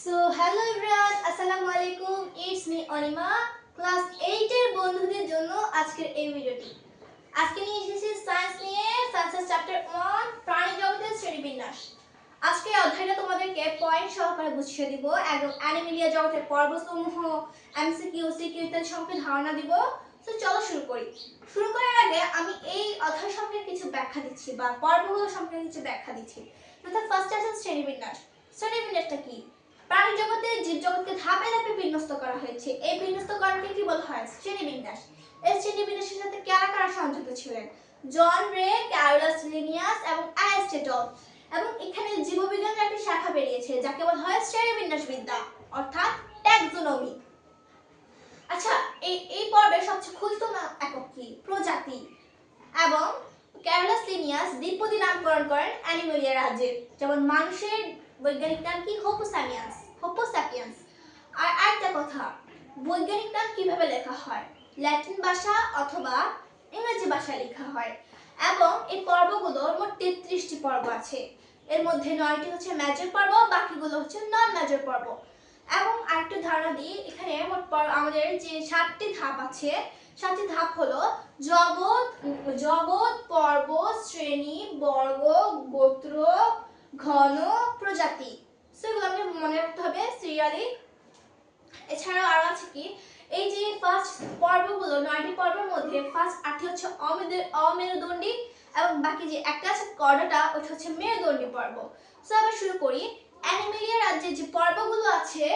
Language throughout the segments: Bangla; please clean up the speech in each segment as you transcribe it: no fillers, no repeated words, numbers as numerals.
So hello everyone, আসসালামু আলাইকুম, ইটস মি অনিমা। ক্লাস 8 এর বন্ধুদের জন্য আজকের এই ভিডিওটি। আজকে নিয়ে এসেছি সায়েন্স নিয়ে, সায়েন্সের চ্যাপ্টার 1 প্রাণী জগতের শ্রেণীবিন্যাস। আজকে অধ্যায়টা তোমাদেরকে পয়েন্ট সহকারে বুঝিয়ে দিব, একদম অ্যানিমেলিয়া জগতের পর্বসমূহ, এমসিকিউ, সিকিউ ইত্যাদি সম্পর্কে ধারণা দিব। তো চলো শুরু করি। শুরু করার আগে আমি এই অধ্যায় সম্পর্কে কিছু ব্যাখ্যা দিচ্ছি বা পর্বগুলো সম্পর্কে কিছু ব্যাখ্যা দিচ্ছি। অর্থাৎ ফার্স্ট আছে শ্রেণীবিন্যাস। শ্রেণীবিন্যাসটা কি? প্রাণী জগতে জীবজগৎকে ধাপে ধাপে বিন্যস্ত করা হয়েছে। এই বিন্যস্তকরণকে কি বলা হয়? শ্রেণীবিন্যাস। এই শ্রেণীবিন্যাসের সাথে কারা কারা সংযুক্ত ছিলেন? জন রে, ক্যারোলাস লিনিয়াস এবং অ্যারিস্টটল। এবং এখানে জীববিজ্ঞানের একটি শাখা বেরিয়েছে যাকে বলা হয় শ্রেণীবিন্যাসবিদ্যা, অর্থাৎ ট্যাক্সোনমি। আচ্ছা, এই পর্বের সবচেয়ে ক্ষুদ্রতম একক কি? প্রজাতি। এবং ক্যারোলাস লিনিয়াস দ্বিপদী নামকরণ করেন অ্যানিমেলিয়া রাজ্যের। যেমন মানুষের বৈজ্ঞানিক নাম কি? হোপোস্যাপিয়েন্স। আর আরেকটা কথা, বৈজ্ঞানিক নাম কিভাবে লেখা হয়? ল্যাটিন ভাষা অথবা ইংরেজি ভাষায় লেখা হয়। এবং এই পর্বগুলোর মোট 33টি পর্ব আছে। এর মধ্যে 9টি হচ্ছে মেজর পর্ব, বাকিগুলো হচ্ছে নন মেজর পর্ব। এবং আরেকটু ধারণা দিই, এখানে মোট আমাদের যে 7টি ধাপ আছে, 7টি ধাপ হলো জগৎ, পর্ব, শ্রেণী, বর্গ, গোত্র, ঘন, প্রজাতি। সেগুলো আমাদের মনে রাখতে হবে সিরিয়ালি। এছাড়াও আরো আছে কি, এই যে ফার্স্ট পর্বগুলো 9টি পর্বের মধ্যে ফার্স্ট 8টি হচ্ছে অমেরুদণ্ডী এবং বাকি যে একটা আছে কর্ডাটা, ওটা হচ্ছে মেরুদণ্ডী পর্ব। সো আবার শুরু করি। অ্যানিমেলিয়া রাজ্যের যে পর্বগুলো আছে,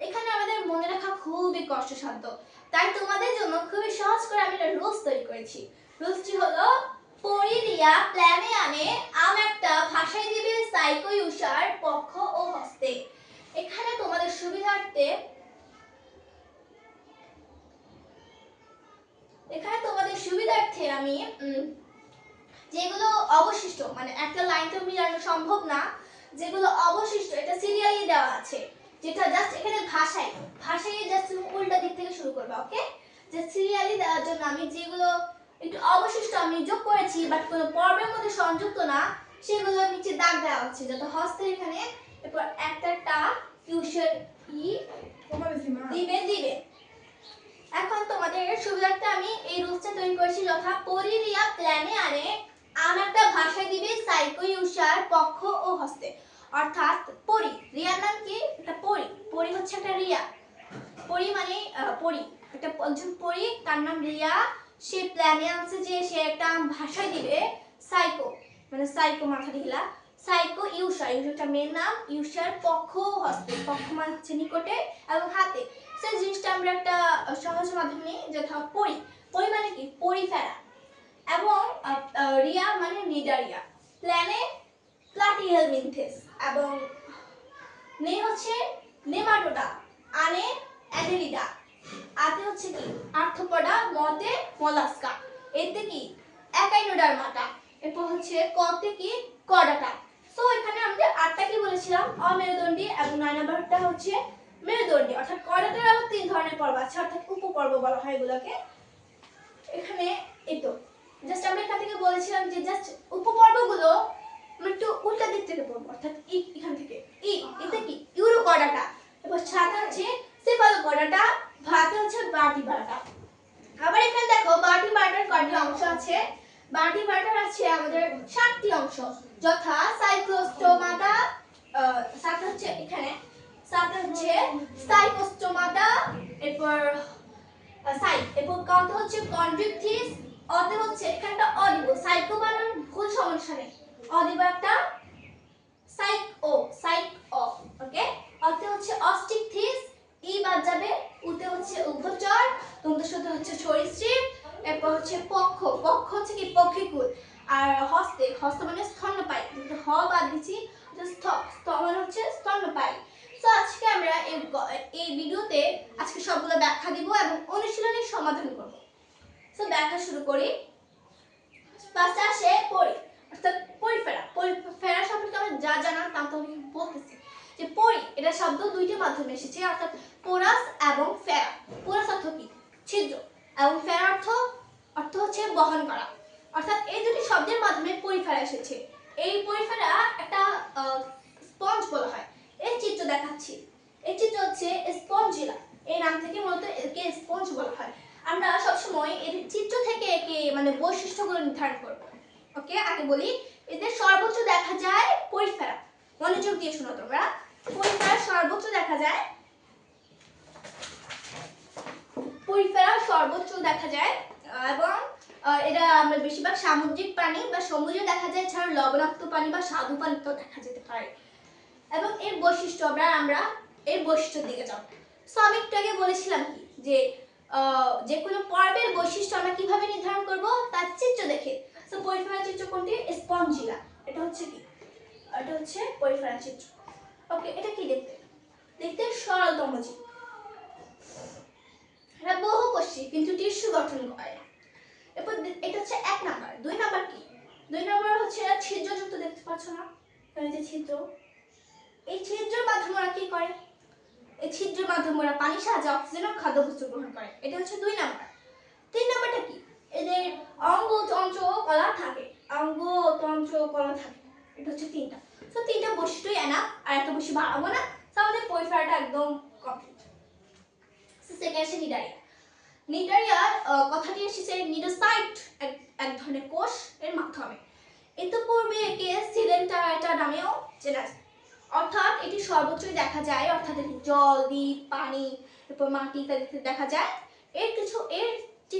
এখানে আমাদের মনে রাখা খুবই কষ্টসাধ্য। তাই তোমাদের জন্য খুবই সহজ করে আমি একটা রুলস তৈরি করেছি। রুলসটি হলো পরিরিয়া প্ল্যানে আনে আম একটা ভাষায় দিবে সাইকোইউসার পক্ষ ও হস্তে। এখানে তোমাদের সুবিধার্থে আমি যেগুলো অবশিষ্ট, মানে একটা লাইন তো মিলানো সম্ভব না, যেগুলো অবশিষ্ট এটা সিরিয়ালি দেওয়া আছে। যেটা জাস্ট এখানে ভাষায় জাস্ট উল্টা দিক থেকে শুরু করবে, ওকে? যে সিরিয়ালি দেওয়ার জন্য আমি যেগুলো একটু অবশিষ্ট আমি যোগ করেছি বাট কোনো পর্বের মধ্যে সংযুক্ত না, সেগুলো নিচে দাগ দেওয়া হচ্ছে যত হস্তে এখানে। এরপর একটা টিউশন দিবে। এখন তোমাদের সুবিধার্থে আমি এই রুলসটা তৈরি করেছি, যথা পরিরিয়া প্ল্যানে আনে আম একটা ভাষায় দিবে সাইকোইউসার পক্ষ ও হস্তে। অর্থাৎ পরি, রিয়ার নাম কি? একটা পরি হচ্ছে একটা রিয়া। পরি মানে পরি, একটা একজন পরি, তার নাম রিয়া। সে প্ল্যানে আনছে যে সে একটা ভাষায় দিবে মানে সাইকো মাথা দিলা, সাইকো ইউসারটা মেয়ের নাম, ইউসার পক্ষ হস্তে, পক্ষ মানে হচ্ছে নিকটে এবং হাতে। সেই জিনিসটা আমরা একটা সহজ মাধ্যমে নিই, যথা পরি মানে কি? পরিফেরা। এবং রিয়া মানে নিডারিয়া। প্ল্যানে প্লাটিহেলমিনথেস। এবং নে হচ্ছে নেমাটোডা, আনে অ্যানেলিডা, আতে হচ্ছে কি? আর্থ্রোপোডা, মতে মলাস্কা, এতে কি? একাইনোডার্মাটা। এরপর হচ্ছে কতে কি? কর্ডাটা। সো এখানে আমাদের 8টা কি বলেছিলাম? অমেরুদণ্ডী এবং 9 নাম্বারটা হচ্ছে মেরুদণ্ডী। অর্থাৎ কর্ডাটার আবার 3 ধরনের পর্ব আছে, অর্থাৎ উপপর্ব বলা হয় এগুলোকে। এখানে এই তো জাস্ট আমরা এখান থেকে বলেছিলাম যে জাস্ট উপপর্বগুলো আমরা একটু উল্টা দিক থেকে পড়বো, অর্থাৎ এখান থেকে এতে কি? ইউরোকর্ডাটা। এরপর সাথে হচ্ছে সেফালোকর্ডাটা, ভাতে হচ্ছে ভার্টিব্রাটা। আবার এখানে দেখো ভার্টিব্রাটার কয়টি অংশ আছে? ভার্টিব্রাটার আছে আমাদের 7টি অংশ, যথা সাইক্লোস্টোমাটা, সাথে হচ্ছে এখানে সাইকোস্টোমাটা, এরপর এরপর কত হচ্ছে কনজুকটিভ, অতে হচ্ছে এখানটা অডিবো, সাইকো বানান ভুল সমস্যা নেই, অডিবো একটা সাইক ওকে। অতে হচ্ছে অস্টিকথিস, ই বাদ যাবে, উতে হচ্ছে উভচর, দন্তস্বতে হচ্ছে সরীসৃপ। এরপর হচ্ছে পক্ষ হচ্ছে কি? পক্ষীকুল। আর হস্ত মানে স্তন্যপায়ী, হ বাদ দিচ্ছি, মানে হচ্ছে স্তন্যপায়ী। সো আজকে আমরা এই ভিডিওতে আজকে সবগুলো ব্যাখ্যা দিব এবং অনুশীলনের সমাধান করব। সো ব্যাখ্যা শুরু করি। ফার্স্ট আসে পরি, অর্থাৎ পরিফেরা সম্পর্কে আমরা যা জানা তা তো আমি বলতেছি। যে পরি, এটা শব্দ দুইটি মাধ্যমে এসেছে, অর্থাৎ পোরাস এবং ফেরা। পোরাস অর্থ কি? ছিদ্র, এবং ফেরা অর্থ হচ্ছে বহন করা। অর্থাৎ এই দুটি শব্দের মাধ্যমে পরিফেরা এসেছে। এই পরিফেরা একটা স্পঞ্জ বলা হয়। এই চিত্র দেখাচ্ছি, এই চিত্র হচ্ছে স্পঞ্জিলা, এই নাম থেকে মূলত একে স্পঞ্জ বলা হয়। আমরা সবসময় এর চিত্র থেকে একে মানে বৈশিষ্ট্যগুলো নির্ধারণ করব। ওকে, আগে বলি এদের সর্বোচ্চ দেখা যায় পরিফেরা, মনোযোগ দিয়ে শোনো তোমরা। পরিফেরা সর্বোচ্চ দেখা যায়, পরিফেরা সর্বোচ্চ দেখা যায় এবং এটা আমরা বেশিরভাগ সামুদ্রিক প্রাণী বা সমুদ্রে দেখা যায়, এছাড়া লবণাক্ত পানি বা স্বাদু পানিতেও দেখা যেতে পারে। এবং এর বৈশিষ্ট্য আমরা এর বৈশিষ্ট্যের দিকে যাব। সো আমি একটু আগে বলেছিলাম কি যে কোনো পর্বের বৈশিষ্ট্য আমরা কিভাবে নির্ধারণ করব, তার চিত্র দেখে। সো পরিফেরা চিত্র কোনটি? স্পঞ্জিলা। এটা হচ্ছে কি? এটা হচ্ছে পরিফেরা চিত্র। ওকে, এটা কি দেখতে? দেখতে সরলতম জীব। এটা বহুকোষী কিন্তু টিস্যু গঠন করে। এরপর এটা হচ্ছে 1 নাম্বার। 2 নাম্বার কি? 2 নাম্বার হচ্ছে ছিদ্রযুক্ত, দেখতে পাচ্ছ না এখানে যে ছিদ্র, এই ছিদ্রের মাধ্যমে ওরা কি করে? এই ছিদ্রের মাধ্যমে ওরা পানির সাহায্যে অক্সিজেন ও খাদ্যবস্তু গ্রহণ করে। এটা হচ্ছে 2 নাম্বার। 3 নাম্বারটা কি? এদের অঙ্গতন্ত্র কলা থাকে, অঙ্গতন্ত্র কলা থাকে। এটা হচ্ছে 3টা। সো 3টা বৈশিষ্ট্যই এনাফ, আর এত বেশি বাড়াবো না। সো আমাদের পরিফেরাটা একদম কমপ্লিট। সো সেকেন্ড আসে নিডারিয়া। নিডারিয়ার কথাটি এসেছে নিডোসাইট, এক ধরনের কোষ এর মাধ্যমে। ইতিপূর্বে একে সিলেন্টারাটা নামেও চেনা যায়। অর্থাৎ এটি সর্বত্রই দেখা যায়, অর্থাৎ এটি জল, দ্বীপ, পানি, এরপর মাটি ইত্যাদিতে দেখা যায়। এর যে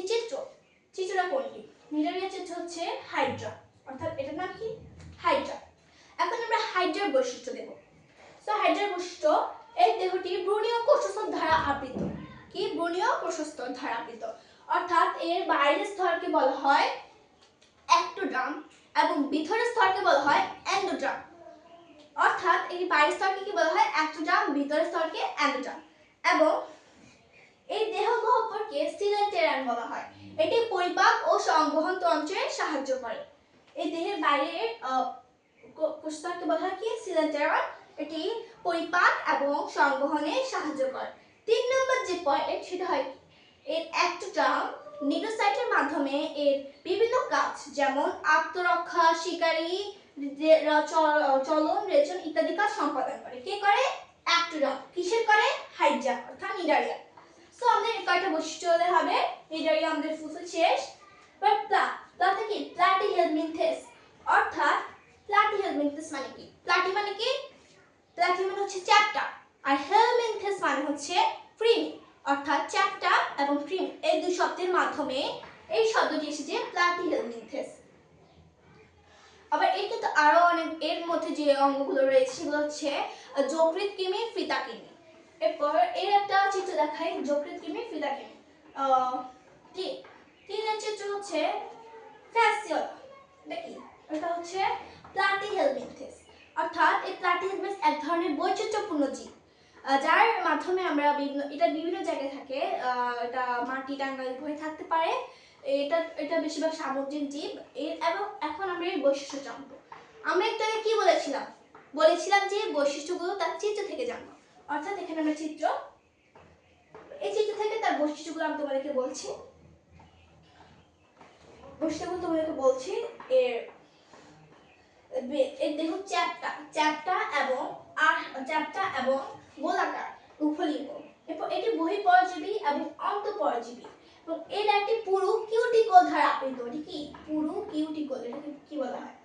চিত্রটা কোনটি? নিডারিয়া চিত্র হচ্ছে হাইড্রা, অর্থাৎ এটার নাম কি? হাইড্রা। এখন আমরা হাইড্রার বৈশিষ্ট্য দেব। সো হাইড্রার বৈশিষ্ট্য, এই দেহটি ব্রুনীয় কোষস্তর দ্বারা আবৃত। কি? ব্রুনীয় কোষস্তর দ্বারা আবৃত, অর্থাৎ এর বাইরের স্তরকে বলা হয় অ্যাক্টোডার্ম এবং ভিতরের স্তরকে বলা হয় এন্ডোডার্ম। অর্থাৎ এই বাইরের স্তরকে কি বলা হয়? অ্যাক্টোডার্ম, ভিতরের স্তরকে এন্ডোডার্ম। এবং এই দেহ গহ্বরকে সিলেন্টেরিয়ান বলা হয়। এটি পরিপাক ও সংবহন তন্ত্রে সাহায্য করে। এই দেহের বাইরের কোষস্তরকে বলা হয় কি? সিলেন্টেরিয়ান। এটি পরিপাক এবং সংবহনে সাহায্য করে। 3 নম্বর যে পয়েন্ট, সেটা হয় এর অ্যাক্টোডার্ম নিডোসাইটের মাধ্যমে এর বিভিন্ন কাজ, যেমন আত্মরক্ষা, শিকারী, চলন, রেচন ইত্যাদি কাজ সম্পাদন করে। কে করে? অ্যাক্টোডার্ম। কিসের করে? হাইড্রা অর্থাৎ নিডারিয়া। সো আমাদের কয়টা বৈশিষ্ট্য হলে হবে? নিডারিয়া আমাদের ফুলফিল শেষ। বাট প্লাটা কি? প্লাটিহেলমিনথেস, অর্থাৎ প্লাটিহেলমিনথেস মানে কি? প্লাটি মানে কি? প্লাটি মানে হচ্ছে চ্যাপ্টা, আর হেলমিনথেস মানে হচ্ছে ক্রিমি, অর্থাৎ চ্যাপ্টা এবং ক্রিমি এই দুই শব্দের মাধ্যমে এই শব্দটি এসেছে প্লাটিহেলমিনথেস। আবার এর কিন্তু আরো অনেক, এর মধ্যে যে অঙ্গগুলো রয়েছে সেগুলো হচ্ছে যকৃৎ কৃমি, ফিতা কৃমি। এরপর এর একটা চিত্র দেখাই, যকৃৎ কৃমি, ফিতা কৃমি। কি? 3 চিত্র হচ্ছে ফ্যাসিওলা। দেখি, এটা হচ্ছে প্লাটিহেলমিনথেস, অর্থাৎ এই প্লাটিহেলমিনথেস এক ধরনের বৈচিত্র্যপূর্ণ জীব, যার মাধ্যমে আমরা এটা বিভিন্ন জায়গায় থাকে। এটা মাটি, টাঙ্গাইল হয়ে থাকতে পারে। এটা বেশিরভাগ সামুদ্রিক জীব। এবং এখন আমরা এর বৈশিষ্ট্য জানবো। আমরা একটু আগে কি বলেছিলাম যে বৈশিষ্ট্যগুলো তার চিত্র থেকে জানবো। অর্থাৎ এখানে আমরা এই চিত্র থেকে তার বৈশিষ্ট্যগুলো আমি তোমাদেরকে বলছি। এর দেহ চ্যাপ্টা এবং গোলাকার, উভলিঙ্গ। এরপর এটি বহিঃপরজীবী এবং অন্তঃপরজীবী, এবং এর একটি পুরু কিউটিকল দ্বারা আবৃত। এটি কি? পুরু কিউটিকল। এটাকে কি বলা হয়?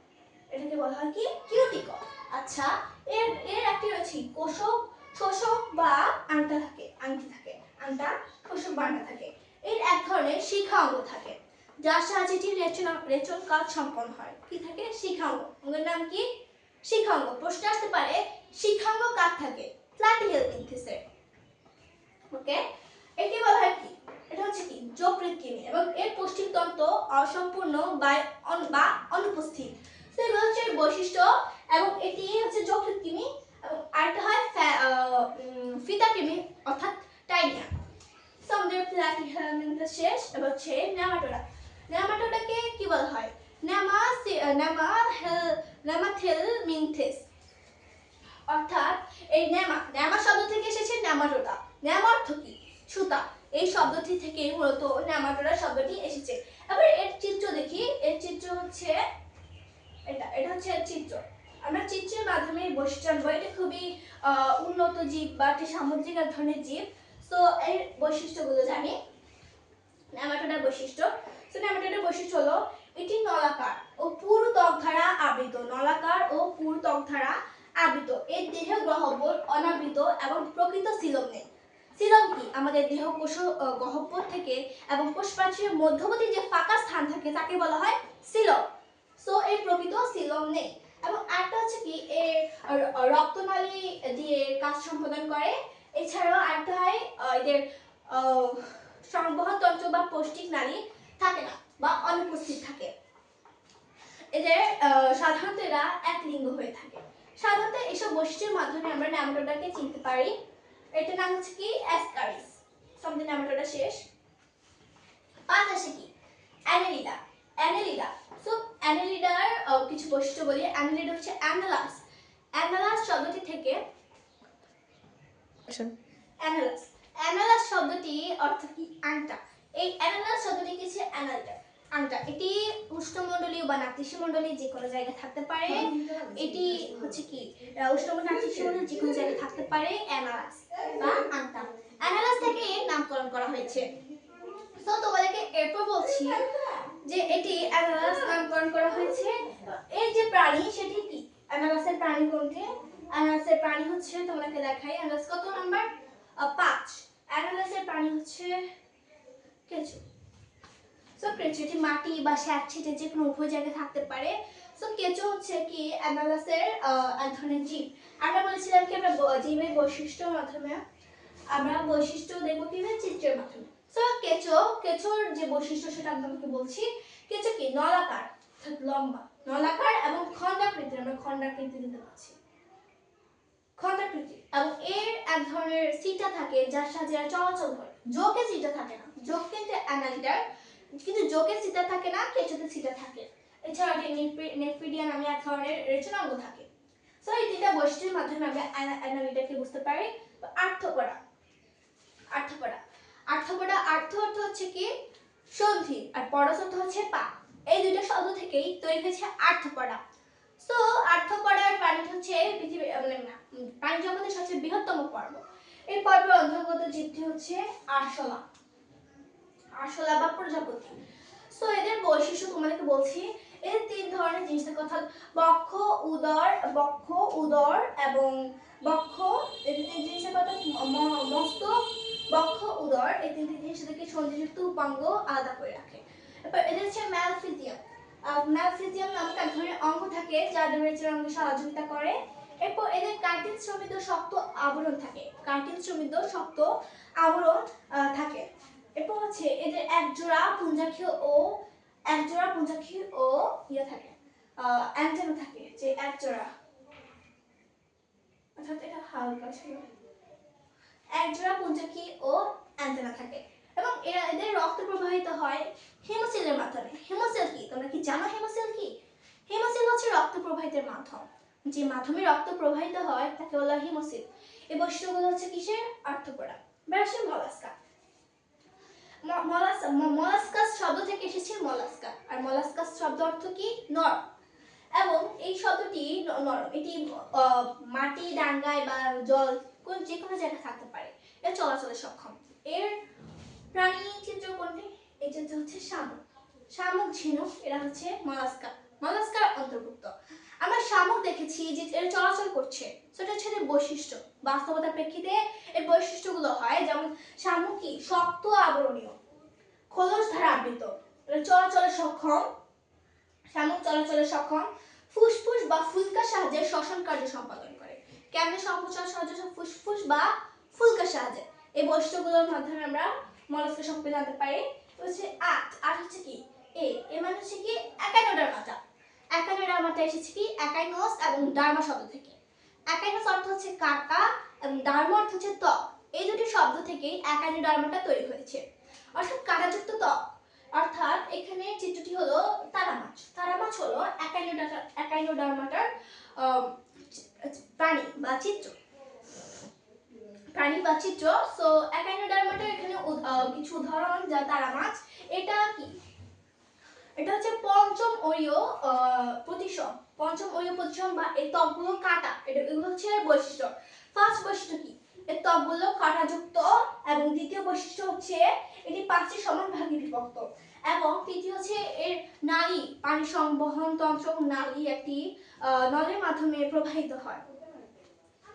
এটাকে বলা হয় কি? কিউটিকল। আচ্ছা, এর একটি রয়েছে শোষক বা আংটা থাকে। শোষক বা আংটা থাকে। এর এক ধরনের শিখা অঙ্গ থাকে, যার সাহায্যে এটি রেচন কাজ সম্পন্ন হয়। কি থাকে? শিখাঙ্গ। অঙ্গের নাম কি? শিখাঙ্গ। প্রশ্ন আসতে পারে শিখাঙ্গ কার থাকে? প্লাটিহেলমিনথেসের। ওকে, একে বলা হয় কি? এটা হচ্ছে কি? যকৃৎ কৃমি, এবং এর পুষ্টিতন্ত্র অসম্পূর্ণ বা অনুপস্থিত। তো এগুলো হচ্ছে এর বৈশিষ্ট্য, এবং এটি হচ্ছে যকৃৎ কৃমি, এবং আরেকটা হয় ফিতা কৃমি অর্থাৎ টাইনিয়া। সো আমাদের প্লাটিহেলমিনথেস শেষ। এবার হচ্ছে নেমাটোডা। নেমাটোডাকে কি বলা হয়? নেমাথেলমিনথেস, অর্থাৎ এই নেমা শব্দ থেকে এসেছে নেমাটোডা। নেমা অর্থ কি? সুতা। এই শব্দটি থেকে মূলত নেমাটোডা শব্দটি এসেছে। এবার এর চিত্র দেখি। এর চিত্র হচ্ছে এটা হচ্ছে এর চিত্র। আমরা চিত্রের মাধ্যমে এই বৈশিষ্ট্য জানবো। এটা খুবই উন্নত জীব বা একটি সামুদ্রিক এক ধরনের জীব। সো এর বৈশিষ্ট্যগুলো জানি। নেমাটোডার বৈশিষ্ট্য। সো নেমাটোডার বৈশিষ্ট্য হলো এটি নলাকার ও পুরু ত্বক দ্বারা আবৃত। নলাকার ও পুরু ত্বক দ্বারা আবৃত। এর দেহ গহ্বর অনাবৃত এবং প্রকৃত সিলম নেই। সিলম কি? আমাদের দেহ কোষ গহ্বর থেকে এবং কোষপ্রাচীরের মধ্যবর্তী যে ফাঁকা স্থান থাকে তাকে বলা হয় সিলম। সো এই প্রকৃত সিলম নেই। এবং আরেকটা হচ্ছে কি, এর রক্তনালী দিয়ে কাজ সম্পাদন করে। এছাড়াও আরেকটা হয় এদের সংবহন তন্ত্র বা পৌষ্টিক নালী থাকে না বা অনুপস্থিত থাকে। এদের সাধারণত এরা এক লিঙ্গ হয়ে থাকে। সাধারণত এসব বৈশিষ্ট্যের মাধ্যমে আমরা নেমাটোডাকে চিনতে পারি। এটার নাম হচ্ছে কি অ্যাসকারিস। আমাদের নেমাটোডা শেষ। 5 আসে কি অ্যানেলিডা। অ্যানেলিডা। সো অ্যানেলিডার কিছু বৈশিষ্ট্য বলি। অ্যানেলিডা হচ্ছে অ্যানালাস। অ্যানালাস শব্দটি থেকে অ্যানালাস। অ্যানালাস শব্দটি অর্থ কি? আংটা। এই অ্যানালাস শব্দটি কিছু অ্যানালিডা আংটা। এটি উষ্ণমণ্ডলীয় বা নাতিশীমণ্ডলীয় যে কোনো জায়গায় থাকতে পারে। এটি হচ্ছে কি উষ্ণমণ্ডলীয় নাতিশীমণ্ডলীয় যে কোনো জায়গায় থাকতে পারে অ্যানালাস বা আংটা। অ্যানালাস থেকে এর নামকরণ করা হয়েছে। সো তোমাদেরকে এরপর বলছি যে এটি অ্যানালাস নামকরণ করা হয়েছে। এই যে প্রাণী সেটি কি? অ্যানালাসের প্রাণী কোনটি? অ্যানালাসের প্রাণী হচ্ছে, তোমাদেরকে দেখাই। অ্যানালাস কত নাম্বার? 5। অ্যানালাসের প্রাণী হচ্ছে কেঁচো। সো কেঁচো এটি মাটি বা স্যাঁতসেঁতে যে কোনো উভয় জায়গায় থাকতে পারে। সো কেঁচো হচ্ছে কি অ্যানালাসের এক ধরনের জীব। আমরা বলেছিলাম কি আমরা জীবের বৈশিষ্ট্যের মাধ্যমে আমরা বৈশিষ্ট্য দেখবো কিভাবে? চিত্রের মাধ্যমে। সো কেঁচোর যে বৈশিষ্ট্য সেটা আমি তোমাকে বলছি। কেঁচো কি নলাকার, অর্থাৎ লম্বা, নলাকার এবং খন্ডাকৃতির। আমরা খন্ডাকৃতি দিতে পারছি, খন্ডাকৃতি। এবং এর এক ধরনের সিটা থাকে যার সাহায্যে চলাচল করে। জোকে সিটা থাকে না। জোক কিন্তু অ্যানালিডার, কিন্তু জোকে সিটা থাকে না, কেঁচোতে সিটা থাকে। এছাড়া নেফ্রিডিয়া নামে এক ধরনের রেচনাঙ্গ থাকে। সো এই তিনটা বৈশিষ্ট্যের মাধ্যমে আমরা অ্যানালিডাকে বুঝতে পারি। আর্থ্রোপোডা। আর্থ্রোপোডা। আর্থ্রোপোডা অর্থ হচ্ছে কি সন্ধি, আর পরস অর্থ হচ্ছে পা। এই দুটো শব্দ থেকেই তৈরি হয়েছে আর্থ্রোপোডা। সো আর্থ্রোপোডার প্রাণী হচ্ছে পৃথিবীর প্রাণী জগতের সবচেয়ে বৃহত্তম পর্ব। এই পর্বের অন্তর্গত জীবটি হচ্ছে আরশোলা। আরশোলা বা প্রজাপতি। সো এদের বৈশিষ্ট্য তোমাদেরকে বলছি। এর 3 ধরনের জিনিস থাকে, অর্থাৎ বক্ষ, উদর এবং বক্ষ। এই 3 জিনিসের কথা মস্তক, বক্ষ, উদর, এই 3টি জিনিস থেকে সন্ধিযুক্ত উপাঙ্গ আলাদা করে রাখে। এরপর এদের হচ্ছে ম্যালফিজিয়াম। ম্যালফিজিয়াম নামক এক ধরনের অঙ্গ থাকে যা রেচনাঙ্গে সহযোগিতা করে। এরপর এদের কার্টিন সমৃদ্ধ শক্ত আবরণ থাকে। কার্টিন সমৃদ্ধ শক্ত আবরণ থাকে। এরপর হচ্ছে এদের একজোড়া পুঞ্জাক্ষী ও ইয়ে থাকে, অ্যান্টেনা থাকে, যে একজোড়া, অর্থাৎ এটা হালকা ছিল, একজোড়া পুঞ্জাক্ষী ও অ্যান্টেনা থাকে। এবং এদের রক্ত প্রবাহিত হয় হেমোসিলের মাধ্যমে। হেমোসিল কি? তোমরা কি জানো হেমোসিল কি? হেমোসিল হচ্ছে রক্ত প্রবাহিতের মাধ্যম। যে মাধ্যমে রক্ত প্রবাহিত হয় তাকে বলা হয় হেমোসিল। এই বৈশিষ্ট্যগুলো হচ্ছে কিসের? আর্থ্রোপোডা। বেশি মলাস্কা। মলাস্কাস শব্দ থেকে এসেছে মলাস্কা। আর মলাস্কাস শব্দ অর্থ কি? নরম। এবং এই শব্দটি নরম। এটি মাটি, ডাঙ্গায় বা জল যে কোনো জায়গায় থাকতে পারে। এর চলাচলে সক্ষম। এর প্রাণী চিত্র কোনটি? এই চিত্র হচ্ছে শামুক। শামুক, ঝিনুক, এরা হচ্ছে মলাস্কার অন্তর্ভুক্ত। আমরা শামুক দেখেছি যে এর চলাচল করছে, সেটা হচ্ছে এর বৈশিষ্ট্য। বাস্তবতার প্রেক্ষিতে এর বৈশিষ্ট্যগুলো হয় যেমন শামুক কি শক্ত আবরণীয়, খোলস দ্বারা আবৃত, চলাচলে সক্ষম। শামুক চলাচলে সক্ষম, ফুসফুস বা ফুলকার সাহায্যে শ্বসন কার্য সম্পাদন করে। কেমনে সম্প্রচার সাহায্যে? ফুসফুস বা ফুলকার সাহায্যে। এই বৈশিষ্ট্যগুলোর মাধ্যমে আমরা মলাস্কা সম্পর্কে জানতে পারি। হচ্ছে আট হচ্ছে কি এ মানে হচ্ছে কি একাইনোডার্মাটা। একাইনোডার্মাটা এসেছে কি একাইনোস এবং ডার্মা শব্দ থেকে। একাইনোস অর্থ হচ্ছে কাটা এবং ডার্মা অর্থ হচ্ছে ত্বক। এই দুটি শব্দ থেকেই একাইনোডার্মাটা তৈরি হয়েছে, অর্থাৎ কাঁটাযুক্ত ত্বক। অর্থাৎ এখানে চিত্রটি হলো তারা মাছ। তারা মাছ হলো একাইনোডার্মাটার প্রাণী বা চিত্র। সো একাইনোডার্মাটার এখানে কিছু উদাহরণ, যা তারা মাছ। এটা কি? এটা হচ্ছে পঞ্চম অরীয় প্রতিসম। পঞ্চম অরীয় প্রতিসম বা এই ত্বকগুলো কাটা, এগুলো হচ্ছে এর বৈশিষ্ট্য। ফার্স্ট বৈশিষ্ট্য কি? এর ত্বকগুলো কাঁটাযুক্ত এবং দ্বিতীয় বৈশিষ্ট্য হচ্ছে এটি 5টি সমান ভাগে বিভক্ত এবং তৃতীয় হচ্ছে এর নালী পানি সংবহন তন্ত্র নালী একটি নলের মাধ্যমে প্রবাহিত হয়।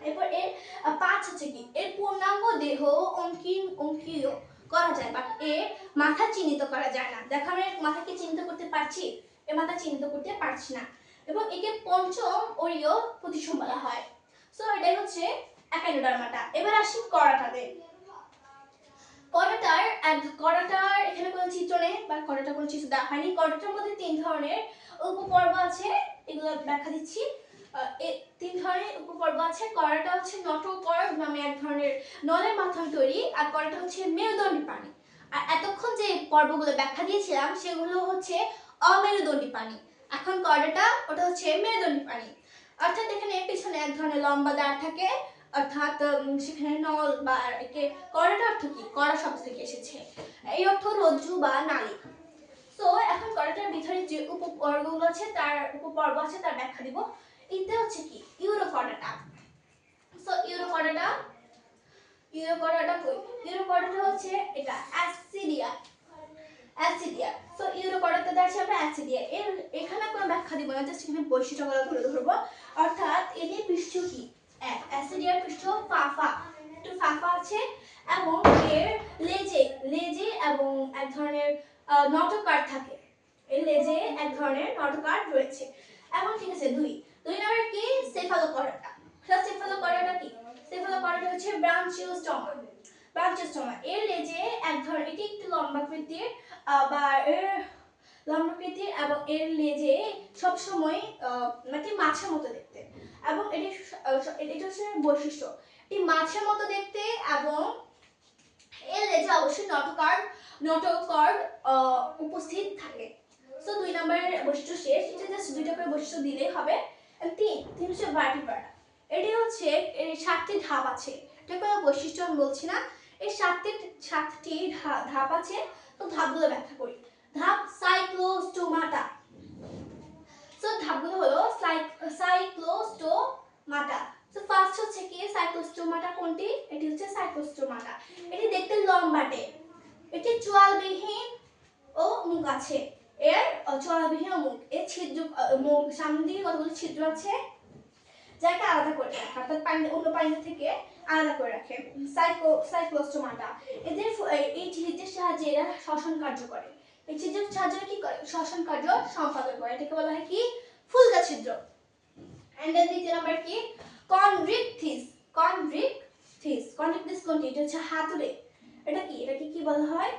এরপর এর 5 হচ্ছে কি? এর পূর্ণাঙ্গ দেহ অঙ্কীয় করা যায় বাট এর মাথা চিহ্নিত করা যায় না। দেখো আমরা মাথাকে চিহ্নিত করতে পারছি, এর মাথা চিহ্নিত করতে পারছি না এবং একে পঞ্চম অরীয় প্রতিসম বলা হয়। সো এটাই হচ্ছে একাইনোডার্মাটা। এবার আসি করাটাতে। করাটার এখানে কোনো চিত্র নেই বা করাটা কোনো চিত্র দেওয়া হয়নি। করাটার মধ্যে 3 ধরনের উপপর্ব আছে, এগুলো ব্যাখ্যা দিচ্ছি। এই 3 ধরনের উপপর্ব আছে। করাটা হচ্ছে নটোকর নামে এক ধরনের নলের মাধ্যমে তৈরি, আর করাটা হচ্ছে মেরুদণ্ডী প্রাণী। আর এতক্ষণ যে পর্বগুলো ব্যাখ্যা দিয়েছিলাম সেগুলো হচ্ছে অমেরুদণ্ডী প্রাণী। এখন করাটা ওটা হচ্ছে মেরুদণ্ডী প্রাণী। অর্থাৎ এখানে পিছনে এক ধরনের লম্বা দাঁড় থাকে, অর্থাৎ সেখানে নল বা একে করাটা অর্থ কি? করা শব্দ থেকে এসেছে, এই অর্থ রজ্জু বা নালী। তো এখন করাটার ভিতরে যে উপপর্বগুলো আছে তার উপপর্ব আছে তার ব্যাখ্যা দিব। এটা হচ্ছে কি? ইউরোকর্ডাটা। সো ইউরোকর্ডাটা কই? ইউরোকর্ডাটা হচ্ছে এটা অ্যাসিডিয়া। সো ইউরোকর্ডাটা আছে আমরা অ্যাসিডিয়া। এখানে কোনো ব্যাখ্যা দিব না, জাস্ট এখানে বৈশিষ্ট্যগুলো তুলে ধরবো। অর্থাৎ এদের পৃষ্ঠ কি? অ্যাসিডিয়ার পৃষ্ঠ ফাফা, একটু ফাফা আছে এবং এর লেজে এবং এক ধরনের নটোকার্ড থাকে। এর লেজে এক ধরনের নটোকার্ড রয়েছে। এবং ঠিক আছে, দুই নম্বরে কি? সেফালোকর্ডাটা। সেফালোকর্ডাটা কি? সেফালোকর্ডাটা হচ্ছে ব্রাঞ্চিওস্টোমা। এর লেজে এক ধরনের, এটি একটু লম্বাকৃতির বা এর লম্বাকৃতির এবং এর লেজে সবসময় মানে মাছের মতো দেখতে এবং এটা হচ্ছে বৈশিষ্ট্য, এটি মাছের মতো দেখতে এবং এর লেজে অবশ্যই নটোকর্ড উপস্থিত থাকে। সো 2 নম্বরের বৈশিষ্ট্য শেষ। এটা জাস্ট 2টা করে বৈশিষ্ট্য দিলেই হবে। 3 হচ্ছে ভার্টিব্রাটা। এটি হচ্ছে এর 7টি ধাপ আছে। এটা কোনো বৈশিষ্ট্য আমি বলছি না, এই 7টি ধাপ আছে। তো ধাপগুলো ব্যাখ্যা করি। ধাপ সাইক্লোস্টোমাটা। সো ধাপগুলো হলো সাইক্লোস্টোমাটা। সো ফার্স্ট হচ্ছে কি? সাইক্লোস্টোমাটা কোনটি? এটি হচ্ছে সাইক্লোস্টোমাটা। এটি দেখতে লম্বাটে, এটি চোয়ালবিহীন ও মুখ আছে। এর চোয়ালবিহীন মুখ, এর ছিদ্র মুখ সামনের দিকে কতগুলো ছিদ্র আছে যাকে আলাদা করে রাখে, অর্থাৎ অন্য প্রাণী থেকে আলাদা করে রাখে সাইক্লোস্টোমাটা। এদের এই ছিদ্রের সাহায্যে এরা শ্বসন কার্য করে। এই ছিদ্রের সাহায্যে কি করে? শ্বসন কার্য সম্পাদন করে। এটাকে বলা হয় কি? ফুলকা ছিদ্র। এন্ড দেন দ্বিতীয় নাম্বার কি? কনড্রিকথিস। কোনটি? এটা হচ্ছে হাতুড়ে। এটা কি বলা হয়?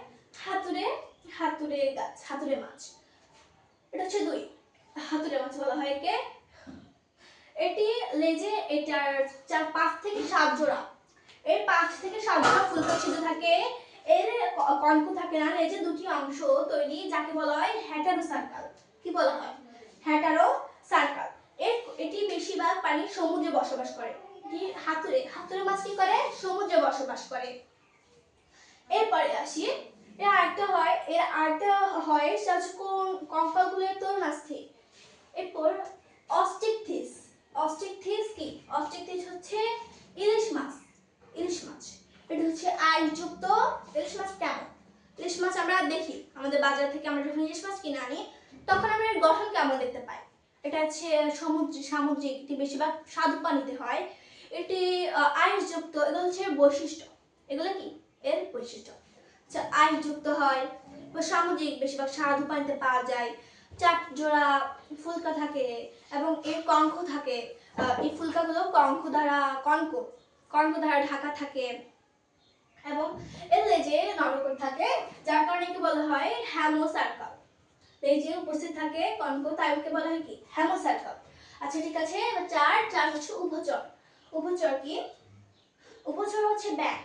হাতুড়ে গাছ, হাতুড়ে মাছ। এটা হচ্ছে 2, হাতুড়ে মাছ বলা হয় একে। এটি লেজে এটার 5 থেকে 7 জোড়া, এর 5 থেকে 7 জোড়া ফুলকা ছিদ্র থাকে। এর কর্ণ থাকে না, লেজে 2টি অংশ তৈরি যাকে বলা হয় হেটারোসার্কাল। কি বলা হয়? হেটারোসার্কাল। এটি বেশিরভাগ প্রাণী সমুদ্রে বসবাস করে। কি? হাতুড়ে মাছ কি করে? সমুদ্রে বসবাস করে। এরপরে আসি, এর আরেকটা হয় কোন কঙ্কালগুলোর তরুণাস্থি। এরপর অস্টিকথিস কি? অস্টিকথিস হচ্ছে ইলিশ মাছ। এটা হচ্ছে আইসযুক্ত ইলিশ মাছ। কেমন? ইলিশ মাছ আমরা দেখি আমাদের বাজার থেকে, আমরা যখন ইলিশ মাছ কিনে আনি তখন আমরা এর গঠন কেমন দেখতে পাই? এটা হচ্ছে সামুদ্রিক, এটি বেশিরভাগ স্বাদু পানিতে হয়। এটি আইসযুক্ত, এগুলো হচ্ছে বৈশিষ্ট্য। এগুলো কি? এর বৈশিষ্ট্য। আচ্ছা, আইসযুক্ত হয় বা সামুদ্রিক, বেশিরভাগ স্বাদু পানিতে পাওয়া যায়। 4 জোড়া ফুলকা থাকে এবং এর কঙ্ক থাকে। এই ফুলকাগুলো কঙ্ক দ্বারা ঢাকা থাকে এবং এর লেজে নটোকর্ড থাকে, যার কারণে কি বলা হয়? হেমোসার্কাল। লেজে উপস্থিত থাকে কঙ্ক, তাই ওকে বলা হয় কি? হেমোসার্কাল। আচ্ছা ঠিক আছে, 4 হচ্ছে উভচর কি? উভচর হচ্ছে ব্যাং।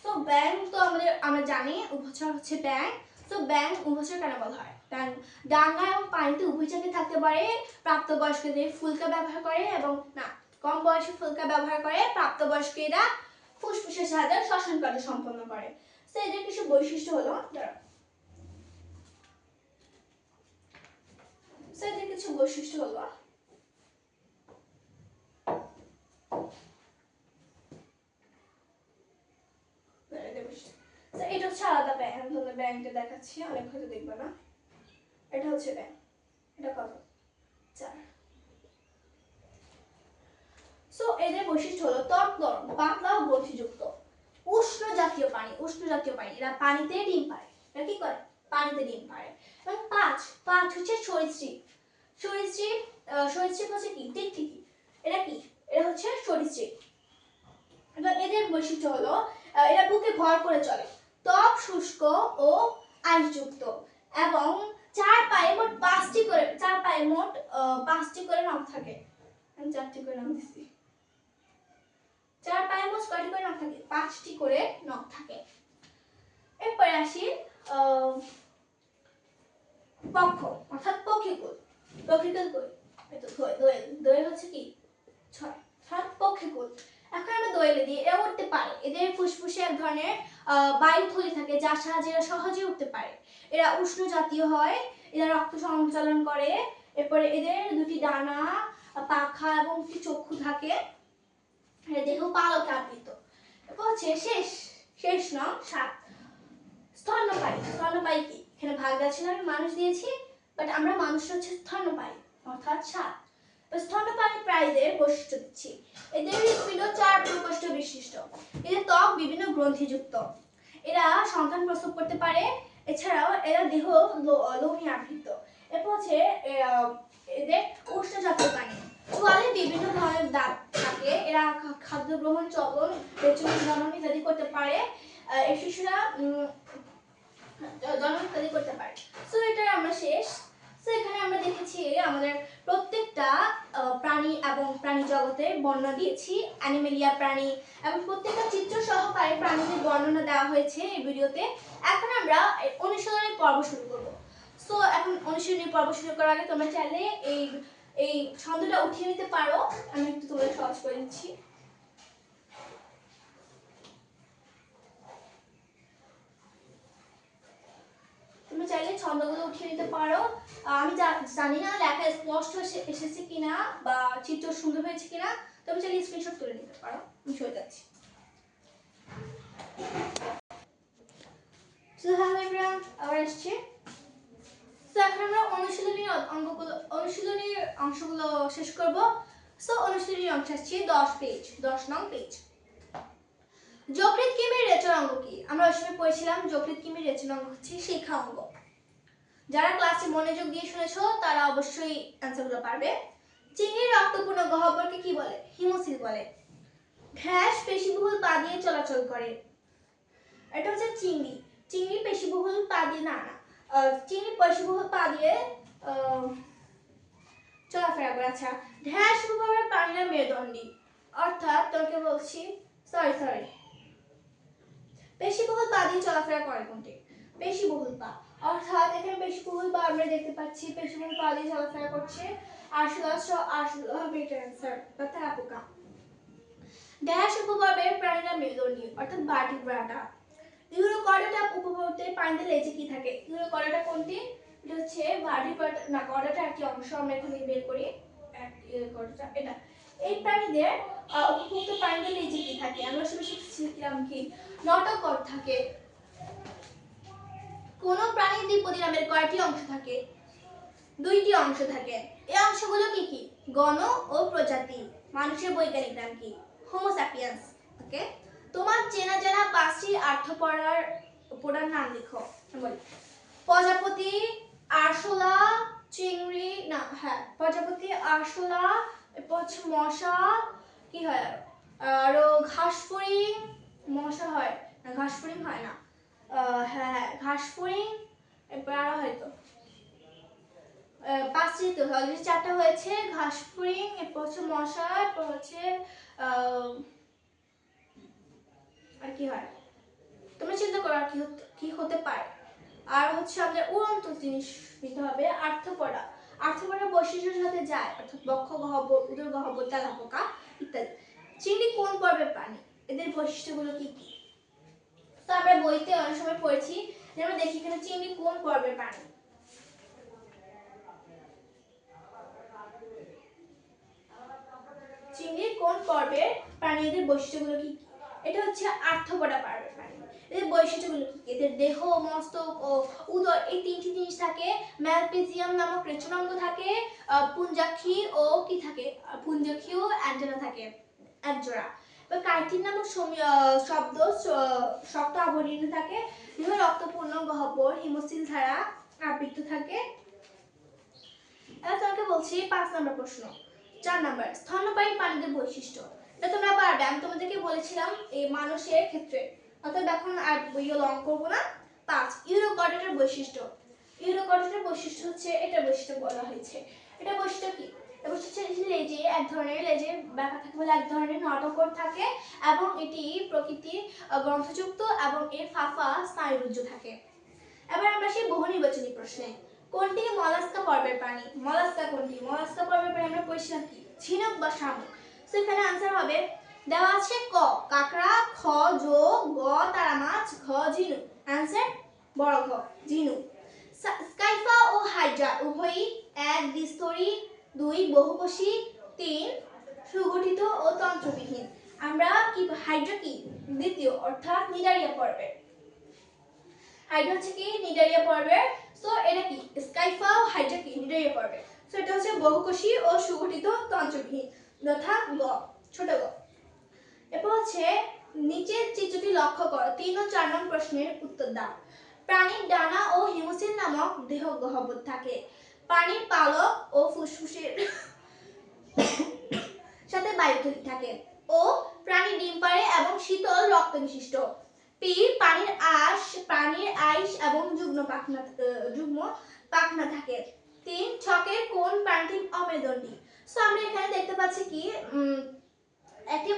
তো ব্যাং তো আমরা জানি উভচর হচ্ছে ব্যাং। তো ব্যাং উভচর কেন বলা হয়? কারণ ডাঙা এবং পানিতে উভয় জায়গায় থাকতে পারে। প্রাপ্তবয়স্কদের ফুলকা ব্যবহার করে এবং না, কম বয়সী ফুলকা ব্যবহার করে। প্রাপ্তবয়স্করা ফুসফুসের সাহায্যে শ্বসন কার্য সম্পন্ন করে। তো এদের কিছু বৈশিষ্ট্য হলো, সাদা ব্যাঙ, আমি তোমাদের ব্যাঙটা দেখাচ্ছি, অনেক হয়তো দেখবে না। এটা হচ্ছে ব্যাঙ, এটা কত 4। সো এদের বৈশিষ্ট্য হলো ত্বক নরম, পাতলা ও গ্রন্থিযুক্ত, উষ্ণ জাতীয় পানি, উষ্ণ জাতীয় পানি, এরা পানিতে ডিম পাড়ে। এরা কি করে? পানিতে ডিম পাড়ে। এবং 5 হচ্ছে সরীসৃপ। সরীসৃপ হচ্ছে কি? টিকটিকি। এরা কি? এরা হচ্ছে সরীসৃপ। এবার এদের বৈশিষ্ট্য হলো এরা বুকে ভর করে চলে, ত্বক শুষ্ক ও আঁশযুক্ত, এবং 4 পায়ে মোট 5টি করে নখ থাকে। আমি 4টি করে নখ দিচ্ছি। 4 পায়ে মোট কয়টি করে নখ থাকে? 5টি করে নখ থাকে। এরপরে আসি পক্ষ অর্থাৎ পক্ষিকুল। পক্ষিকুল কই? এই তো দোয়েল হচ্ছে কি 6, অর্থাৎ পক্ষিকুল। এখন আমরা দোয়েলে দিই, এরা উঠতে পারে। এদের ফুসফুসে এক ধরনের বায়ুথলি থাকে যার সাহায্যে এরা সহজে উঠতে পারে। এরা উষ্ণ জাতীয় হয়, এরা রক্ত সঞ্চালন করে। এরপরে এদের দুটি ডানা, পাখা এবং একটি চক্ষু থাকে। দেহ পালকে আবৃত। এরপর হচ্ছে শেষ নং 7 স্তন্যপায়ী। স্তন্যপায়ী কি? এখানে ভাগ আছে, আমি মানুষ দিয়েছি, বাট আমরা মানুষ হচ্ছে স্তন্যপায়ী অর্থাৎ 7। স্তন্যপায়ী প্রাণীদের বৈশিষ্ট্য দিচ্ছি। এদের হৃৎপিণ্ড 4 প্রকোষ্ঠ বিশিষ্ট। এদের ত্বক বিভিন্ন গ্রন্থিযুক্ত। এরা সন্তান প্রসব করতে পারে। এছাড়াও এরা দেহ লোমে আবৃত। এরপর হচ্ছে এদের উষ্ণ জাতীয় প্রাণী। চোয়ালে বিভিন্ন ধরনের দাঁত থাকে। এরা খাদ্য গ্রহণ, চলন, পেচন, জনন ইত্যাদি করতে পারে। এই শিশুরা জন্ম ইত্যাদি করতে পারে। সো এটা আমরা শেষ। সো এখানে আমরা দেখেছি আমাদের প্রত্যেকটা প্রাণী এবং প্রাণী জগতের বর্ণনা দিয়েছি, অ্যানিমেলিয়া প্রাণী, এবং প্রত্যেকটা চিত্র সহকারে প্রাণীদের বর্ণনা দেওয়া হয়েছে এই ভিডিওতে। এখন আমরা অনুশীলনী পর্ব শুরু করব। সো এখন অনুশীলনী পর্ব শুরু করার আগে তোমরা চাইলে এই ছন্দটা উঠিয়ে নিতে পারো। আমি একটু তোমাদের সহজ করে দিচ্ছি। তুমি চাইলে ছন্দগুলো উঠিয়ে নিতে পারো। আমি জানি না লেখা স্পষ্ট এসেছে কিনা বা চিত্র সুন্দর হয়েছে কিনা, তুমি চাইলে স্ক্রিনশট তুলে নিতে পারো। আমি সরে যাচ্ছি। সো হ্যালো এভরিওয়ান, আবার আসছি। সো এখন আমরা অনুশীলনীর অংশগুলো শেষ করব। সো অনুশীলনীর অংশ আসছে 10 নং পেজ। যকৃৎ কিমির রেচন অঙ্গ কি? আমরা ওই সময় পড়েছিলাম যকৃৎ কিমির রেচন অঙ্গ হচ্ছে শিখা অঙ্গ। যারা ক্লাসে মনোযোগ দিয়ে শুনেছো তারা অবশ্যই অ্যানসারগুলো পারবে। চিংড়ির রক্তপূর্ণ গহ্বরকে কি বলে? হিমোসিল বলে। ঘ্যাস পেশিবহুল পা দিয়ে চলাচল করে। এটা হচ্ছে চিংড়ি পেশিবহুল পা দিয়ে চিংড়ি পেশিবহুল পা দিয়ে চলাফেরা করে। আচ্ছা, ঢ্যাস প্রকারের প্রাণীরা মেরুদণ্ডী। অর্থাৎ তোমাকে বলছি, সরি পেশিবহুল পা দিয়ে চলাফেরা করে কোনটি? পেশিবহুল পা। অর্থাৎ এখানে পেশিবহুল পা আমরা দেখতে পাচ্ছি, পেশিবহুল পা দিয়ে চলাফেরা করছে। আরশোলা হবে এটা অ্যানসার বা তেলাপোকা। ড্যাশ উপপর্বের প্রাণীরা মেরুদণ্ডী অর্থাৎ ভার্টিব্রাটা। ইউরোকর্ডাটা উপপর্বের প্রাণীদের লেজে কি থাকে? ইউরোকর্ডাটা কোনটি? এটা হচ্ছে ভার্টিব্রাটা না, কর্ডাটা একটি অংশ, আমরা এখানে বের করি। ইউরোকর্ডাটা এটা। এই প্রাণীদের উপভোক্ত প্রাণীদের লেজে কি থাকে? আমরা সবাই শিখেছিলাম কি নটকট থাকে। কোন প্রাণীর দ্বিপদী নামের কয়টি অংশ থাকে? 2টি অংশ থাকে। এই অংশগুলো কি কি? গণ ও প্রজাতি। মানুষের বৈজ্ঞানিক নাম কি? Homo sapiens. ওকে, তোমার চেনা জানা 5টি আর্থ্রোপোডার নাম লিখো। বলি প্রজাপতি, আরশোলা, চিংড়ি, না হ্যাঁ প্রজাপতি, আরশোলা, এরপর হচ্ছে মশা, কি হয় আরো ঘাসফড়িং, মশা হয় না, ঘাসফড়িং হয় না, হ্যাঁ ঘাসফড়িং, এরপর আরো হয়তো 5টি তো অলরেডি 4টা হয়েছে। ঘাসফড়িং, এরপর হচ্ছে মশা, এরপর হচ্ছে আর কি হয় তোমরা চিন্তা করো আর কি হতে পারে। আর হচ্ছে আমাদের উড়ন্ত জিনিস নিতে হবে। আর্থ্রোপোডা বৈশিষ্ট্যের সাথে যায়, অর্থাৎ বক্ষ গহ্বর, উদর গহ্বর, তেলাপোকা ইত্যাদি। চিংড়ি কোন পর্বের প্রাণী? এদের বৈশিষ্ট্যগুলো কি কি? তো আমরা বইতে অনেক সময় পড়েছি, যেমন দেখি এখানে চিংড়ি কোন পর্বের প্রাণী। চিংড়ির কোন পর্বের প্রাণী, এদের বৈশিষ্ট্যগুলো কি কি? এটা হচ্ছে আর্থ্রোপোডা পার্বেট প্রাণী। এদের বৈশিষ্ট্যগুলো কি? এদের দেহ, মস্তক ও উদর এই তিনটি জিনিস থাকে। ম্যালপিজিয়াম নামক রেচনাঙ্গ থাকে, পুঞ্জাক্ষী ও কি থাকে, পুঞ্জাক্ষী ও অ্যান্টেনা থাকে একজোড়া। কাইটিন নামক শক্ত আবরণী থাকে। দেহ রক্তপূর্ণ গহ্বর হিমোসিল দ্বারা আবৃত থাকে। এবার তোমাকে বলছি 5 নম্বর প্রশ্ন। 4 নম্বর, স্তন্যপায়ী প্রাণীদের বৈশিষ্ট্য। এটা তোমরা পারবে, আমি তোমাদেরকে বলেছিলাম এই মানুষের ক্ষেত্রে, অর্থাৎ এখন আর বইও লং করবো না। 5, ইউরোকটের বৈশিষ্ট্য। ইউরোকটের বৈশিষ্ট্য হচ্ছে, এটা বৈশিষ্ট্য বলা হয়েছে। এটা বৈশিষ্ট্য কি? এটা বৈশিষ্ট্য হচ্ছে লেজে এক ধরনের, লেজে ব্যাকা থাকে বলে এক ধরনের নটকট থাকে এবং এটি প্রকৃতির গ্রন্থযুক্ত এবং এর ফাফা স্নায়ুরজ্জু থাকে। এবার আমরা সেই বহু নির্বাচনী প্রশ্নে, কোনটি মলাস্কা পর্বের প্রাণী? মলাস্কা কোনটি? মলাস্কা পর্বের প্রাণী আমরা পরিষ্কার কি, ঝিনুক বা শামুক। সো এখানে आंसर হবে, দেওয়া আছে ক কাকড়া, খ যোগ, গ তারা মাছ, ঘ ঝিনুক। आंसर বড় ঘ ঝিনুক। স্কাইফা ও হাইড্রা উভয়ই 1 দ্বিস্তরী, 2 বহুকোষী, 3 সুগঠিত ও তন্ত্রবিহীন। আমরা কি হাইড্রা কি দ্বিতীয় অর্থাৎ নিডারিয়া পর্বের। হাইড্রা হচ্ছে কি নিডারিয়া পর্বের। সো এটা কি স্কাইফা ও হাইড্রা কি নিডারিয়া পর্বের। সো এটা হচ্ছে বহুকোষী ও সুগঠিত তন্ত্রবিহীন যথা গ ছোট গ। এরপর হচ্ছে নিচের চিত্রটি লক্ষ্য করো, 3 ও 4 নং প্রশ্নের উত্তর দাও। প্রাণীর ডানা ও হিমোসিল নামক দেহ গহ্বর থাকে। প্রাণীর পালক ও ফুসফুসের সাথে বায়ুথলি থাকে। ও প্রাণী ডিম পাড়ে এবং শীতল রক্ত বিশিষ্ট। পি প্রাণীর আইস এবং যুগ্ম পাখনা থাকে। 3 ছকের কোন প্রাণীটি অমেরুদণ্ডী। সো আমরা এখানে দেখতে পাচ্ছি কি একটি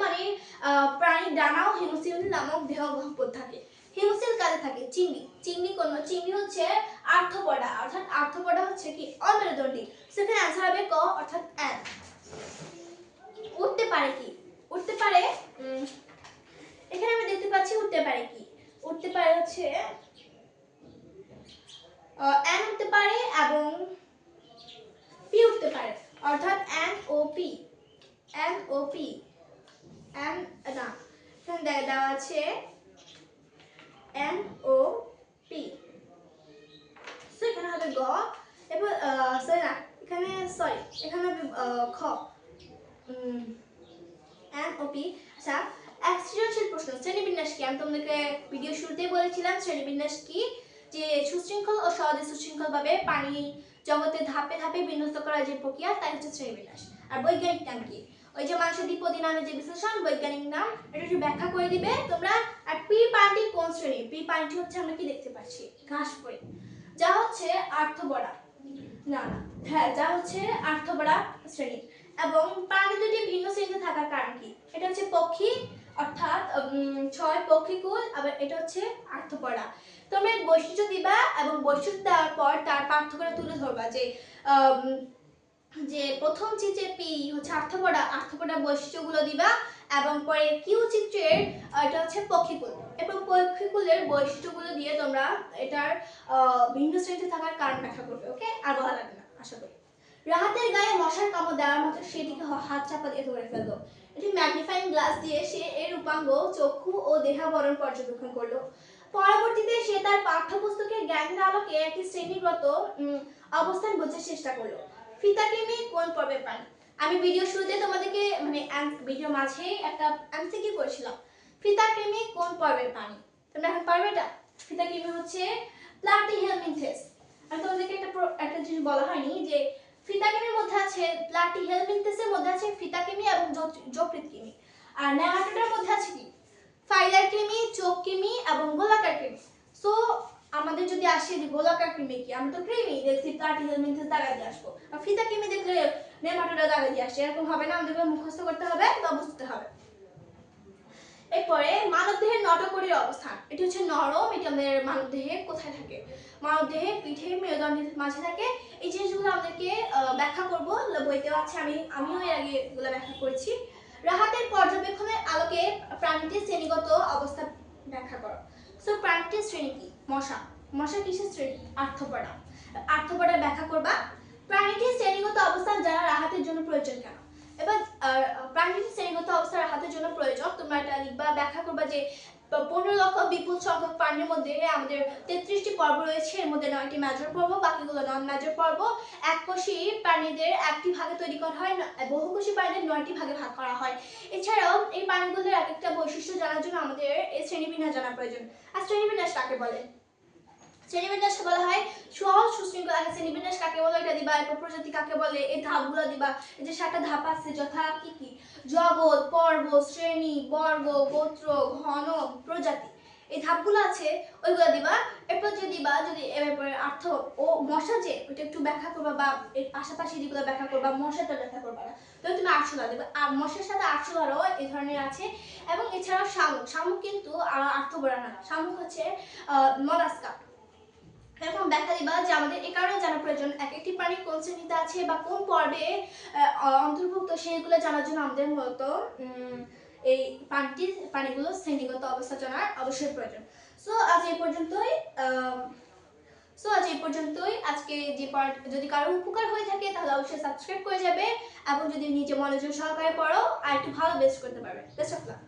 প্রাণীর ডানা ও হিমোসিল নামক দেহ গহ্বর থাকে। হিমোসিল কাজে থাকে চিংড়ি। চিংড়ি হচ্ছে আর্থ্রোপোডা, অর্থাৎ আর্থ্রোপোডা হচ্ছে কি অমেরুদণ্ডী। সেখানে आंसर হবে ক অর্থাৎ এন। উঠতে পারে কি? উঠতে পারে, এখানে আমরা দেখতে পাচ্ছি উঠতে পারে কি, উঠতে পারে হচ্ছে এন উঠতে পারে এবং পি উঠতে পারে, অর্থাৎ N O P. N O P N না, এখানে দেওয়া আছে এন ও পি। সো এখানে হবে গ। এরপর সরি না, এখানে হবে খ এন ও পি। আচ্ছা, এক সৃজনশীল প্রশ্ন, শ্রেণীবিন্যাস কি? আমি তোমাদেরকে ভিডিও শুরুতেই বলেছিলাম শ্রেণীবিন্যাস কি, যে সুশৃঙ্খল ও সহজে সুশৃঙ্খলভাবে প্রাণী জগতে ধাপে ধাপে বিন্যস্ত করার যে প্রক্রিয়া তাই হচ্ছে শ্রেণীবিন্যাস। আর বৈজ্ঞানিক নাম কি? ওই যে মানুষের দ্বিপদী নামে যে বিশ্লেষণ, বৈজ্ঞানিক নাম, এটা একটু ব্যাখ্যা করে দিবে তোমরা। আর পি প্রাণীটি কোন শ্রেণী? পি প্রাণীটি হচ্ছে আমরা কি দেখতে পাচ্ছি ঘাসফড়িং, যা হচ্ছে আর্থ্রোপোডা, না না হ্যাঁ যা হচ্ছে আর্থ্রোপোডা শ্রেণী। এবং প্রাণী দুটি ভিন্ন শ্রেণীতে থাকার কারণ কি? এটা হচ্ছে পক্ষী, অর্থাৎ 6 পক্ষীকুল, আবার এটা হচ্ছে আর্থ্রোপোডা। তোমরা বৈশিষ্ট্য দিবা এবং বৈশিষ্ট্য দেওয়ার পর তার পার্থক্যটা তুলে ধরবা, যে প্রথম চিত্রে পি হচ্ছে আর্থ্রোপোডা বৈশিষ্ট্যগুলো দিবা এবং পরে কিউ চিত্রের এটা হচ্ছে পক্ষীকুল, এবং পক্ষীকুলের বৈশিষ্ট্যগুলো দিয়ে তোমরা এটার ভিন্ন শ্রেণীতে থাকার কারণ ব্যাখ্যা করবে। ওকে, আর বলা লাগবে না আশা করি। রাহাতের গায়ে মশার কামড় দেওয়ার মতো সেটিকে হাত চাপা দিয়ে ধরে ফেললো। এটি ম্যাগনিফাইং গ্লাস দিয়ে সে এর রূপাঙ্গ, চক্ষু ও দেহাবরণ পর্যবেক্ষণ করলো। পরবর্তীতে সে তার পাঠ্যপুস্তকের জ্ঞানের আলোকে একটি শ্রেণীগত অবস্থান বোঝার চেষ্টা করলো। ফিতাকৃমি কোন পর্বের প্রাণী? আমি ভিডিও শুরুতে তোমাদেরকে ভিডিও মাঝে একটা এমসিকিউ করেছিলাম, ফিতাকৃমি কোন পর্বের প্রাণী? তোমরা এখন পারবে এটা? ফিতাকৃমি হচ্ছে প্লাটিহেলমিনথেস। আমি তোমাদেরকে একটা জিনিস বলা হয়নি, যে ফিতাকৃমির মধ্যে আছে প্লাটিহেলমিনথেসের মধ্যে আছে ফিতাকৃমি এবং যকৃৎকৃমি। আর নেমাটোডার মধ্যে আছে কি ফাইলার কৃমি, চোখ কৃমি এবং গোলাকার কৃমি। সো আমাদের যদি আসে যে গোলাকার কৃমি কি, আমি তো কৃমি দেখছি প্লাটিহেলমিনথেস দাগা দিয়ে আসবো, আর ফিতাকৃমি দেখলে নেমাটোডা দাগা দিয়ে আসে, এরকম হবে না, আমাদেরকে মুখস্থ করতে হবে বা বুঝতে হবে। এরপরে মানবদেহের নটকড়ির অবস্থান, এটি হচ্ছে নরম, এটি আমাদের মানবদেহে কোথায় থাকে? মানবদেহে পিঠে মেরুদণ্ডের মাঝে থাকে। এই জিনিসগুলো আমাদেরকে ব্যাখ্যা করব, বইতেও আছে, আমিও এর আগে এগুলো ব্যাখ্যা করেছি। রাহাতের পর্যবেক্ষণের আলোকে প্রাণীটির শ্রেণীগত অবস্থা ব্যাখ্যা করো। সো প্রাণীটির শ্রেণী কি? মশা কিসের শ্রেণী? আর্থ্রোপোডা ব্যাখ্যা করবা। প্রাণীটির শ্রেণীগত অবস্থান জানা রাহাতের জন্য প্রয়োজন কেন? এবার প্রাণীর শ্রেণীগত অবস্থা হাতের জন্য প্রয়োজন তোমরা এটা লিখবা, ব্যাখ্যা করবা যে 15 লক্ষ বিপুল সংখ্যক প্রাণীর মধ্যে আমাদের 33টি পর্ব রয়েছে, এর মধ্যে 9টি মেজর পর্ব, বাকিগুলো নন মেজর পর্ব। এককোষী প্রাণীদের একটি ভাগে তৈরি করা হয়, বহুকোষী প্রাণীদের 9টি ভাগে ভাগ করা হয়। এছাড়াও এই প্রাণীগুলোর এক একটা বৈশিষ্ট্য জানার জন্য আমাদের এই শ্রেণীবিন্যাস জানা প্রয়োজন। আর শ্রেণীবিন্যাস কাকে বলে? শ্রেণীবিন্যাস বলা হয় সহজ সুশৃঙ্খল। আগে শ্রেণীবিন্যাস কাকে বলে এটা দিবা, এরপর প্রজাতি কাকে বলে, এই ধাপগুলো দিবা। এই যে 7টা ধাপ আছে যথা কি কি? জগৎ, পর্ব, শ্রেণী, বর্গ, গোত্র, ঘন, প্রজাতি, এই ধাপগুলো আছে ওইগুলো দিবা। এরপর যে দিবা যদি এরপরে অর্থ ও মশা যে ওইটা একটু ব্যাখ্যা করবা, বা এর পাশাপাশি যেগুলো ব্যাখ্যা করবা, মশাটা ব্যাখ্যা করবা না, তো তুমি আরশোলা দিবা। আর মশার সাথে আরশোলারও এই ধরনের আছে। এবং এছাড়াও শামুক, শামুক কিন্তু আর্থবরা না, শামুক হচ্ছে মলাস্কা। এখন ব্যাখ্যা দিবা যে আমাদের এই কারণে জানা প্রয়োজন এক একটি প্রাণী কোন শ্রেণীতে আছে বা কোন পর্বে অন্তর্ভুক্ত, সেইগুলো জানার জন্য আমাদের মূলত এই প্রাণীগুলো শ্রেণীগত অবস্থা জানার অবশ্যই প্রয়োজন। সো আজ এই পর্যন্তই। আজকে যে পার্ট যদি কারো উপকার হয়ে থাকে তাহলে অবশ্যই সাবস্ক্রাইব করে যাবে, এবং যদি নিজে মনোযোগ সহকারে পড়ো আর একটু ভালো বেস্ট করতে পারবে। Best of luck.